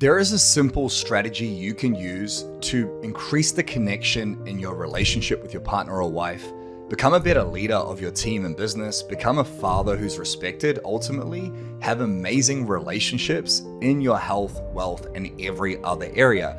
There is a simple strategy you can use to increase the connection in your relationship with your partner or wife, become a better leader of your team and business, become a father who's respected, ultimately have amazing relationships in your health, wealth, and every other area.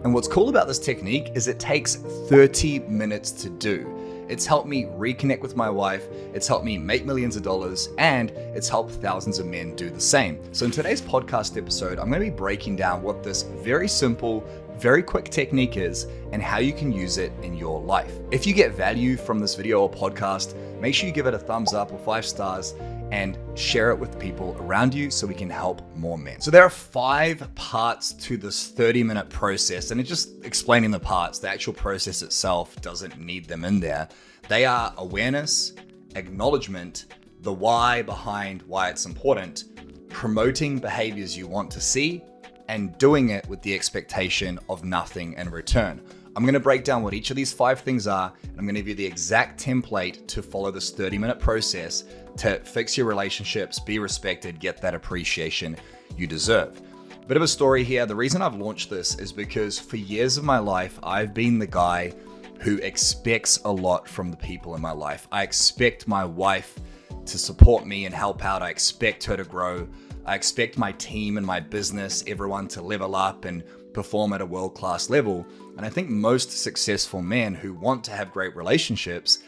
And what's cool about this technique is it takes 30 minutes to do. It's helped me reconnect with my wife, it's helped me make millions of dollars, and it's helped thousands of men do the same. So in today's podcast episode, I'm going to be breaking down what this very simple, very quick technique is and how you can use it in your life. If you get value from this video or podcast, make sure you give it a thumbs up or 5 stars and share it with people around you so we can help more men. So there are 5 parts to this 30-minute process, and it's just explaining the parts. The actual process itself doesn't need them in there. They are awareness, acknowledgement, the why behind why it's important, promoting behaviors you want to see, and doing it with the expectation of nothing in return. I'm going to break down what each of these 5 things are, and I'm going to give you the exact template to follow this 30-minute process to fix your relationships, be respected, get that appreciation you deserve. Bit of a story here. The reason I've launched this is because for years of my life, I've been the guy who expects a lot from the people in my life. I expect my wife to support me and help out. I expect her to grow. I expect my team and my business, everyone to level up and perform at a world-class level. And I think most successful men who want to have great relationships,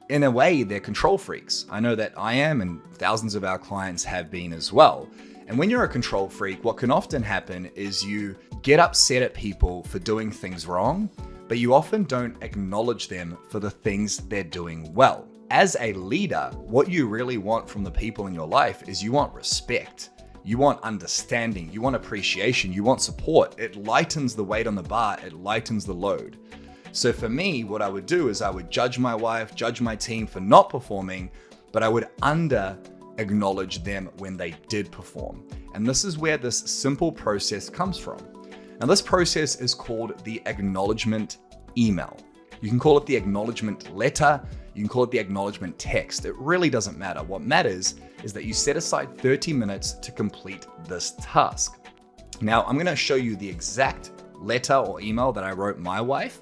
in a way, they're control freaks. I know that I am, and thousands of our clients have been as well. And when you're a control freak, what can often happen is you get upset at people for doing things wrong, but you often don't acknowledge them for the things they're doing well. As a leader, what you really want from the people in your life is you want respect. You want understanding, you want appreciation, you want support. It lightens the weight on the bar, it lightens the load. So for me, what I would do is I would judge my wife, judge my team for not performing, but I would acknowledge them when they did perform. And this is where this simple process comes from. Now this process is called the acknowledgement email. You can call it the acknowledgement letter, you can call it the acknowledgement text. It really doesn't matter. What matters is that you set aside 30 minutes to complete this task. Now I'm gonna show you the exact letter or email that I wrote my wife,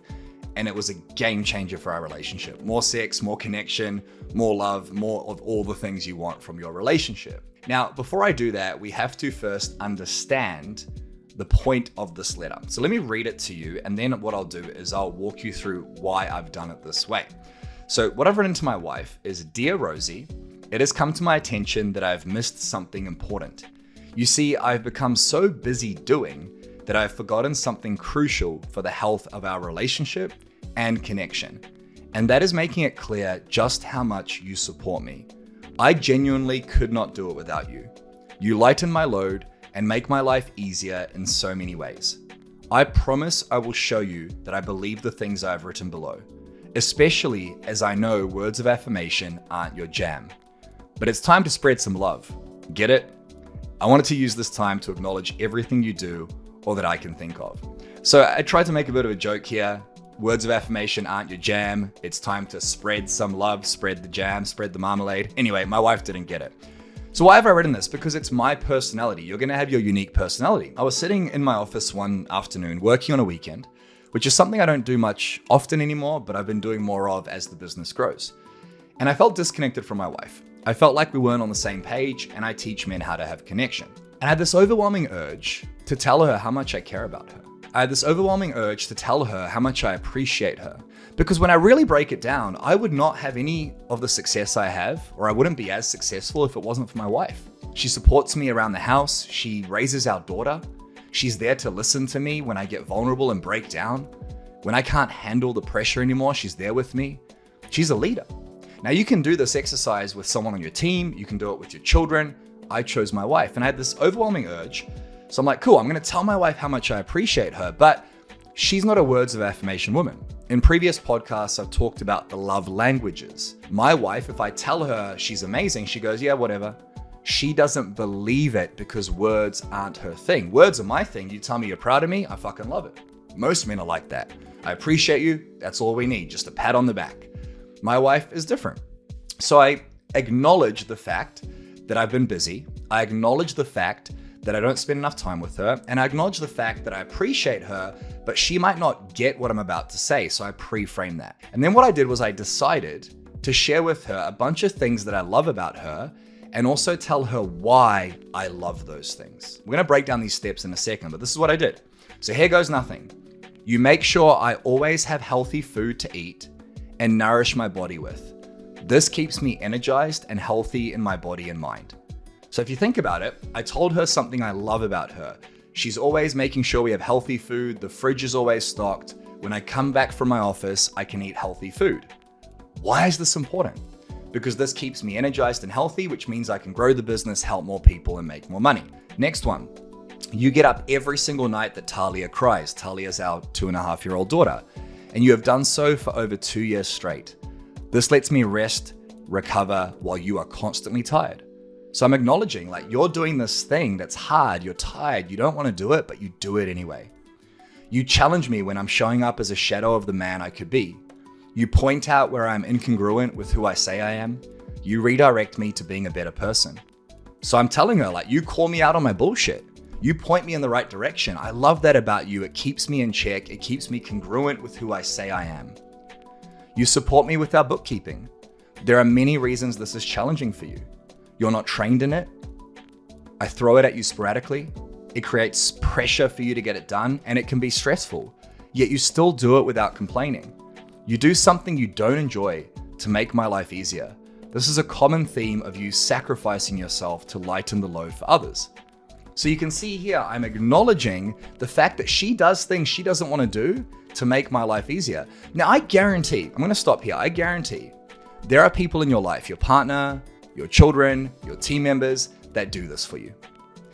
and it was a game changer for our relationship. More sex, more connection, more love, more of all the things you want from your relationship. Now, before I do that, we have to first understand the point of this letter. So let me read it to you, and then what I'll do is I'll walk you through why I've done it this way. So what I've written to my wife is, "Dear Rosie, it has come to my attention that I've missed something important. You see, I've become so busy doing that I've forgotten something crucial for the health of our relationship and connection. And that is making it clear just how much you support me. I genuinely could not do it without you. You lighten my load and make my life easier in so many ways. I promise I will show you that I believe the things I've written below, especially as I know words of affirmation aren't your jam. But it's time to spread some love. Get it? I wanted to use this time to acknowledge everything you do or that I can think of." So I tried to make a bit of a joke here. Words of affirmation aren't your jam. It's time to spread some love, spread the jam, spread the marmalade. Anyway, my wife didn't get it. So why have I written this? Because it's my personality. You're gonna have your unique personality. I was sitting in my office one afternoon working on a weekend, which is something I don't do much often anymore, but I've been doing more of as the business grows. And I felt disconnected from my wife. I felt like we weren't on the same page, and I teach men how to have connection. And I had this overwhelming urge to tell her how much I care about her. I had this overwhelming urge to tell her how much I appreciate her. Because when I really break it down, I would not have any of the success I have, or I wouldn't be as successful if it wasn't for my wife. She supports me around the house. She raises our daughter. She's there to listen to me when I get vulnerable and break down. When I can't handle the pressure anymore, she's there with me. She's a leader. Now you can do this exercise with someone on your team. You can do it with your children. I chose my wife, and I had this overwhelming urge. So I'm like, cool, I'm gonna tell my wife how much I appreciate her, but she's not a words of affirmation woman. In previous podcasts, I've talked about the love languages. My wife, if I tell her she's amazing, she goes, yeah, whatever. She doesn't believe it because words aren't her thing. Words are my thing. You tell me you're proud of me, I fucking love it. Most men are like that. I appreciate you, that's all we need, just a pat on the back. My wife is different. So I acknowledge the fact that I've been busy. I acknowledge the fact that I don't spend enough time with her, and I acknowledge the fact that I appreciate her, but she might not get what I'm about to say, so I pre-frame that. And then what I did was I decided to share with her a bunch of things that I love about her, and also tell her why I love those things. We're gonna break down these steps in a second, but this is what I did. So here goes nothing. You make sure I always have healthy food to eat and nourish my body with. This keeps me energized and healthy in my body and mind. So if you think about it, I told her something I love about her. She's always making sure we have healthy food. The fridge is always stocked. When I come back from my office, I can eat healthy food. Why is this important? Because this keeps me energized and healthy, which means I can grow the business, help more people, and make more money. Next one. You get up every single night that Talia cries. Talia is our 2.5-year-old daughter, and you have done so for over 2 years straight. This lets me rest, recover, while you are constantly tired. So I'm acknowledging, like, you're doing this thing that's hard, you're tired, you don't want to do it, but you do it anyway. You challenge me when I'm showing up as a shadow of the man I could be. You point out where I'm incongruent with who I say I am. You redirect me to being a better person. So I'm telling her, like, you call me out on my bullshit. You point me in the right direction. I love that about you. It keeps me in check. It keeps me congruent with who I say I am. You support me with our bookkeeping. There are many reasons this is challenging for you. You're not trained in it. I throw it at you sporadically. It creates pressure for you to get it done, and it can be stressful. Yet you still do it without complaining. You do something you don't enjoy to make my life easier. This is a common theme of you sacrificing yourself to lighten the load for others. So you can see here, I'm acknowledging the fact that she does things she doesn't want to do to make my life easier. Now, I guarantee, I'm going to stop here. I guarantee there are people in your life, your partner, your children, your team members, that do this for you.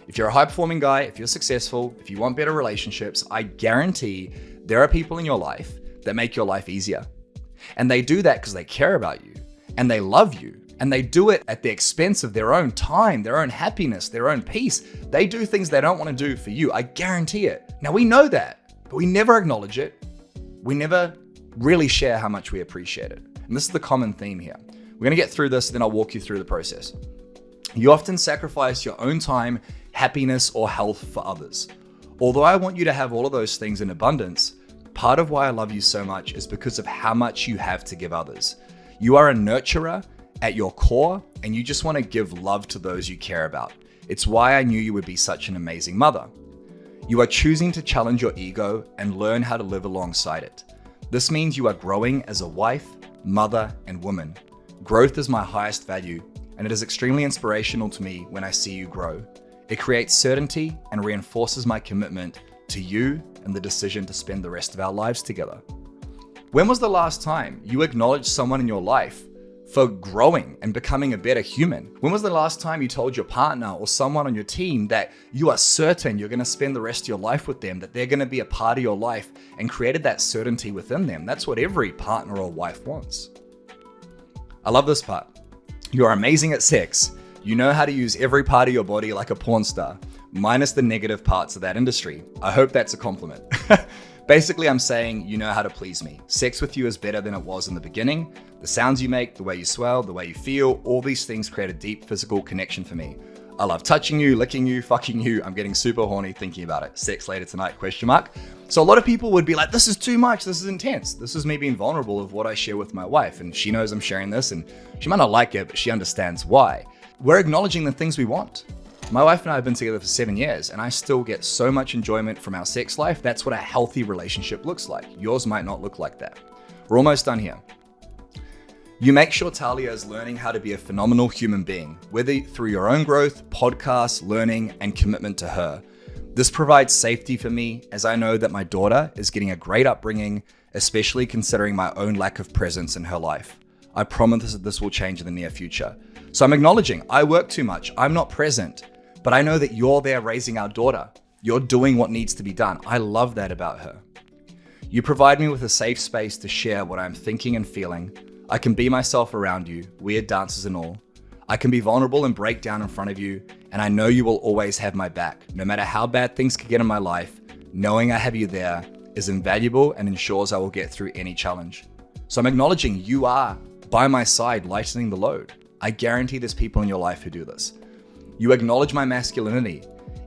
If you're a high-performing guy, if you're successful, if you want better relationships, I guarantee there are people in your life that make your life easier. And they do that because they care about you and they love you, and they do it at the expense of their own time, their own happiness, their own peace. They do things they don't want to do for you. I guarantee it. Now, we know that, but we never acknowledge it. We never really share how much we appreciate it. And this is the common theme here. We're going to get through this, then I'll walk you through the process. You often sacrifice your own time, happiness, or health for others. Although I want you to have all of those things in abundance, part of why I love you so much is because of how much you have to give others. You are a nurturer at your core, and you just want to give love to those you care about. It's why I knew you would be such an amazing mother. You are choosing to challenge your ego and learn how to live alongside it. This means you are growing as a wife, mother, and woman. Growth is my highest value, and it is extremely inspirational to me when I see you grow. It creates certainty and reinforces my commitment to you and the decision to spend the rest of our lives together. When was the last time you acknowledged someone in your life for growing and becoming a better human? When was the last time you told your partner or someone on your team that you are certain you're going to spend the rest of your life with them, that they're going to be a part of your life, and created that certainty within them? That's what every partner or wife wants. I love this part. You are amazing at sex. You know how to use every part of your body like a porn star, minus the negative parts of that industry. I hope that's a compliment. Basically, I'm saying you know how to please me. Sex with you is better than it was in the beginning. The sounds you make, the way you swell, the way you feel, all these things create a deep physical connection for me. I love touching you, licking you, fucking you. I'm getting super horny thinking about it. Sex later tonight, ? So a lot of people would be like, this is too much, this is intense. This is me being vulnerable of what I share with my wife, and she knows I'm sharing this, and she might not like it, but she understands why. We're acknowledging the things we want. My wife and I have been together for 7 years, and I still get so much enjoyment from our sex life. That's what a healthy relationship looks like. Yours might not look like that. We're almost done here. You make sure Talia is learning how to be a phenomenal human being, whether through your own growth, podcasts, learning, and commitment to her. This provides safety for me, as I know that my daughter is getting a great upbringing, especially considering my own lack of presence in her life. I promise that this will change in the near future. So I'm acknowledging I work too much. I'm not present, but I know that you're there raising our daughter. You're doing what needs to be done. I love that about her. You provide me with a safe space to share what I'm thinking and feeling. I can be myself around you, weird dances and all. I can be vulnerable and break down in front of you, and I know you will always have my back. No matter how bad things could get in my life, knowing I have you there is invaluable and ensures I will get through any challenge. So I'm acknowledging you are by my side, lightening the load. I guarantee there's people in your life who do this. You acknowledge my masculinity.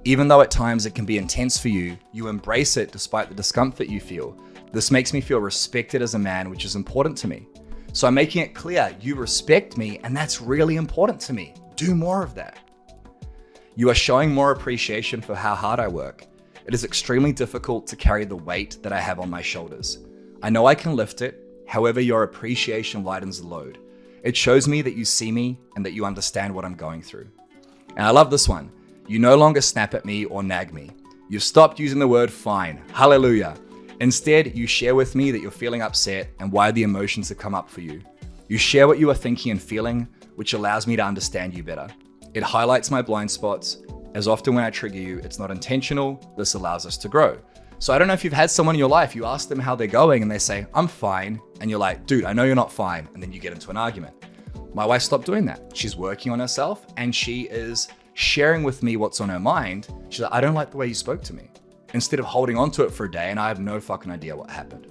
Even though at times it can be intense for you, you embrace it despite the discomfort you feel. This makes me feel respected as a man, which is important to me. So I'm making it clear, you respect me, and that's really important to me. Do more of that. You are showing more appreciation for how hard I work. It is extremely difficult to carry the weight that I have on my shoulders. I know I can lift it, however, your appreciation lightens the load. It shows me that you see me and that you understand what I'm going through. And I love this one. You no longer snap at me or nag me. You've stopped using the word fine. Hallelujah. Instead, you share with me that you're feeling upset and why the emotions have come up for you. You share what you are thinking and feeling, which allows me to understand you better. It highlights my blind spots. As often when I trigger you, it's not intentional. This allows us to grow. So I don't know if you've had someone in your life, you ask them how they're going and they say, I'm fine. And you're like, dude, I know you're not fine. And then you get into an argument. My wife stopped doing that. She's working on herself and she is sharing with me what's on her mind. She's like, I don't like the way you spoke to me. Instead of holding on to it for a day and I have no fucking idea what happened.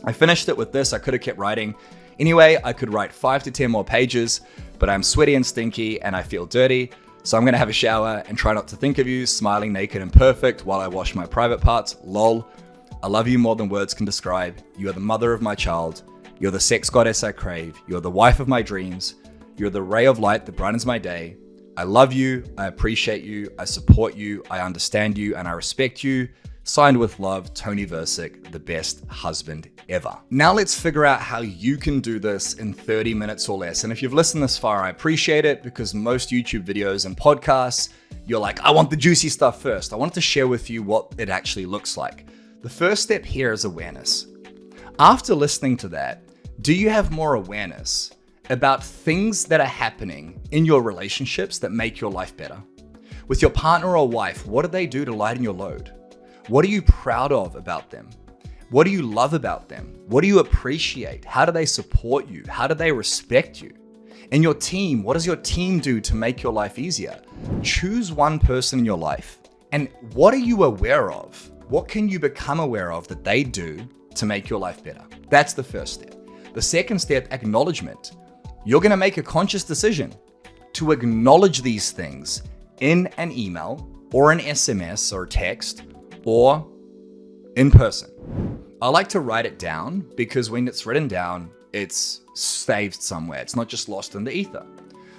I finished it with this. I could have kept writing. Anyway, I could write 5 to 10 more pages, but I'm sweaty and stinky and I feel dirty. So I'm gonna have a shower and try not to think of you smiling naked and perfect while I wash my private parts. Lol. I love you more than words can describe. You are the mother of my child. You're the sex goddess I crave. You're the wife of my dreams. You're the ray of light that brightens my day. I love you. I appreciate you. I support you. I understand you and I respect you. Signed with love, Toni Versic, the best husband ever. Now let's figure out how you can do this in 30 minutes or less. And if you've listened this far, I appreciate it because most YouTube videos and podcasts, you're like, I want the juicy stuff first. I wanted to share with you what it actually looks like. The first step here is awareness. After listening to that, do you have more awareness about things that are happening in your relationships that make your life better? With your partner or wife, what do they do to lighten your load? What are you proud of about them? What do you love about them? What do you appreciate? How do they support you? How do they respect you? In your team, what does your team do to make your life easier? Choose one person in your life and what are you aware of? What can you become aware of that they do to make your life better? That's the first step. The second step, acknowledgement. You're gonna make a conscious decision to acknowledge these things in an email or an SMS or text or in person. I like to write it down because when it's written down, it's saved somewhere. It's not just lost in the ether.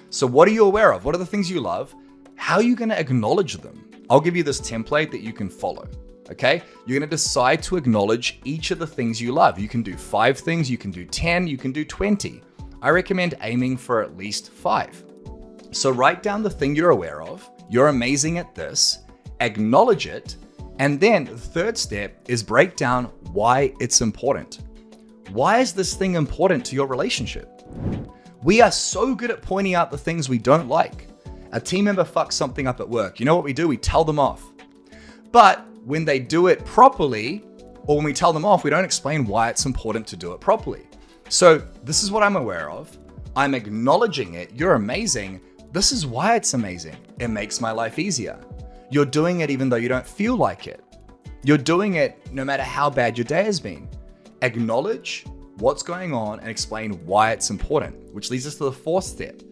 So what are you aware of? What are the things you love? How are you gonna acknowledge them? I'll give you this template that you can follow, okay? You're gonna decide to acknowledge each of the things you love. You can do 5 things, you can do 10, you can do 20. I recommend aiming for at least 5. So write down the thing you're aware of. You're amazing at this. Acknowledge it. And then the third step is break down why it's important. Why is this thing important to your relationship? We are so good at pointing out the things we don't like. A team member fucks something up at work. You know what we do? We tell them off. But when they do it properly, or when we tell them off, we don't explain why it's important to do it properly. So this is what I'm aware of. I'm acknowledging it. You're amazing. This is why it's amazing. It makes my life easier. You're doing it even though you don't feel like it. You're doing it no matter how bad your day has been. Acknowledge what's going on and explain why it's important, which leads us to the fourth step.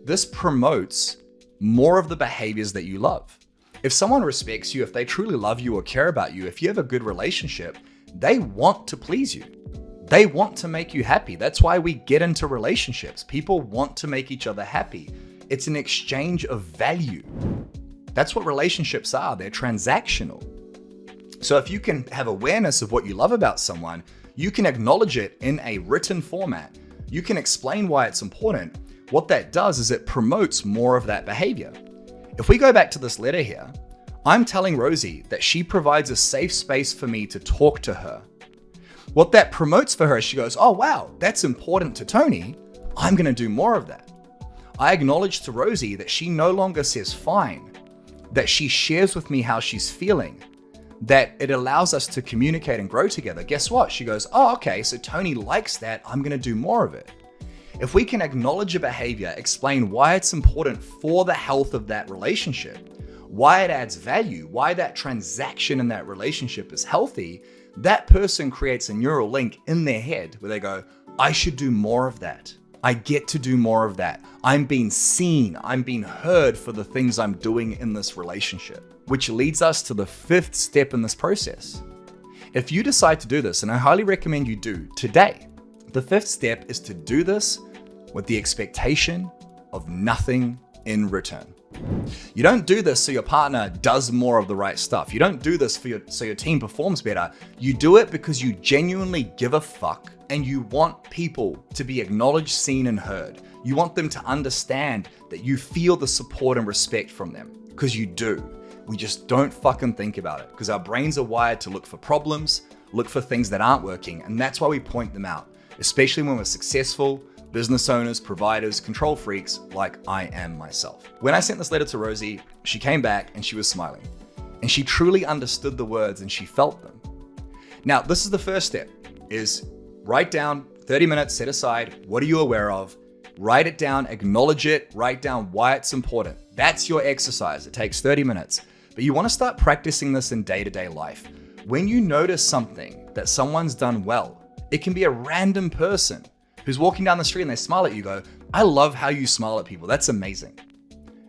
This promotes more of the behaviors that you love. If someone respects you, if they truly love you or care about you, if you have a good relationship, they want to please you. They want to make you happy. That's why we get into relationships. People want to make each other happy. It's an exchange of value. That's what relationships are. They're transactional. So if you can have awareness of what you love about someone, you can acknowledge it in a written format. You can explain why it's important. What that does is it promotes more of that behavior. If we go back to this letter here, I'm telling Rosie that she provides a safe space for me to talk to her. What that promotes for her is she goes, oh wow, that's important to Toni. I'm gonna do more of that. I acknowledge to Rosie that she no longer says fine, that she shares with me how she's feeling, that it allows us to communicate and grow together. Guess what? She goes, oh, okay, so Toni likes that. I'm gonna do more of it. If we can acknowledge a behavior, explain why it's important for the health of that relationship, why it adds value, why that transaction in that relationship is healthy, that person creates a neural link in their head where they go, I should do more of that. I get to do more of that. I'm being seen. I'm being heard for the things I'm doing in this relationship. which leads us to the fifth step in this process. If you decide to do this, and I highly recommend you do today, the fifth step is to do this with the expectation of nothing in return. You don't do this so your partner does more of the right stuff. You don't do this so your team performs better. You do it because you genuinely give a fuck and you want people to be acknowledged, seen, and heard. You want them to understand that you feel the support and respect from them, because you do. We just don't fucking think about it because our brains are wired to look for problems, look for things that aren't working, and that's why we point them out, especially when we're successful business owners, providers, control freaks like I am myself. When I sent this letter to Rosie, she came back and she was smiling. And she truly understood the words and she felt them. Now, this is the first step, is write down 30 minutes, set aside, what are you aware of? Write it down, acknowledge it, write down why it's important. That's your exercise. It takes 30 minutes. But you want to start practicing this in day-to-day life. When you notice something that someone's done well, it can be a random person who's walking down the street and they smile at you, go, I love how you smile at people. That's amazing.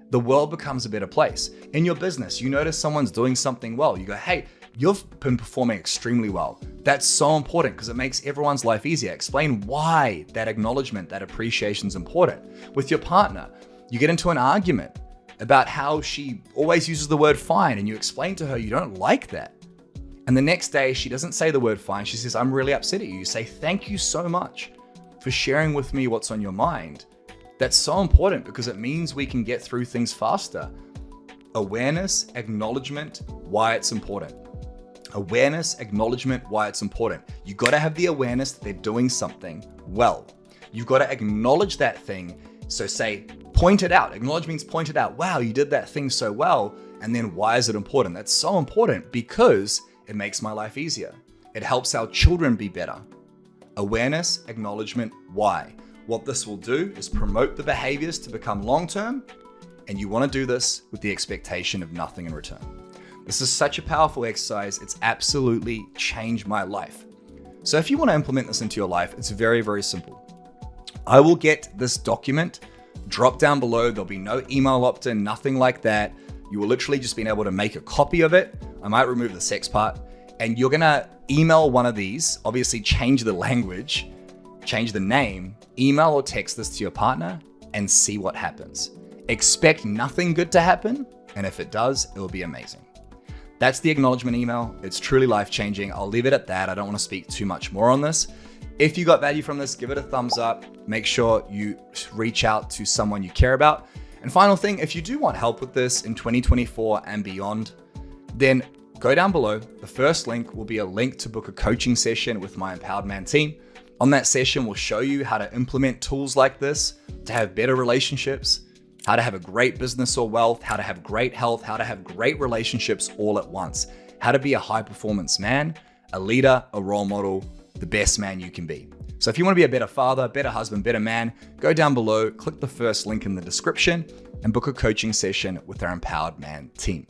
The world becomes a better place. In your business, you notice someone's doing something well. You go, hey, you've been performing extremely well. That's so important because it makes everyone's life easier. Explain why that acknowledgement, that appreciation is important. With your partner, you get into an argument about how she always uses the word fine and you explain to her you don't like that. And the next day, she doesn't say the word fine. She says, I'm really upset at you. You say, thank you so much for sharing with me what's on your mind. That's so important because it means we can get through things faster. Awareness, acknowledgement, why it's important. Awareness, acknowledgement, why it's important. You got to have the awareness that they're doing something well. You've got to acknowledge that thing. So say, point it out. Acknowledge means point it out. Wow, you did that thing so well. And then why is it important? That's so important because it makes my life easier. It helps our children be better. Awareness, acknowledgement, why. What this will do is promote the behaviors to become long-term, and you want to do this with the expectation of nothing in return. This is such a powerful exercise. It's absolutely changed my life. So if you want to implement this into your life, it's very, very simple. I will get this document dropped down below. There'll be no email opt-in, nothing like that. You will literally just be able to make a copy of it. I might remove the sex part. And you're gonna email one of these, obviously change the language, change the name, email or text this to your partner and see what happens. Expect nothing good to happen. And if it does, it will be amazing. That's the acknowledgement email. It's truly life-changing. I'll leave it at that. I don't want to speak too much more on this. If you got value from this, give it a thumbs up. Make sure you reach out to someone you care about. And final thing, if you do want help with this in 2024 and beyond, then go down below. The first link will be a link to book a coaching session with my Empowered Man team. On that session, we'll show you how to implement tools like this to have better relationships, how to have a great business or wealth, how to have great health, how to have great relationships all at once, how to be a high performance man, a leader, a role model, the best man you can be. So if you want to be a better father, better husband, better man, go down below, click the first link in the description and book a coaching session with our Empowered Man team.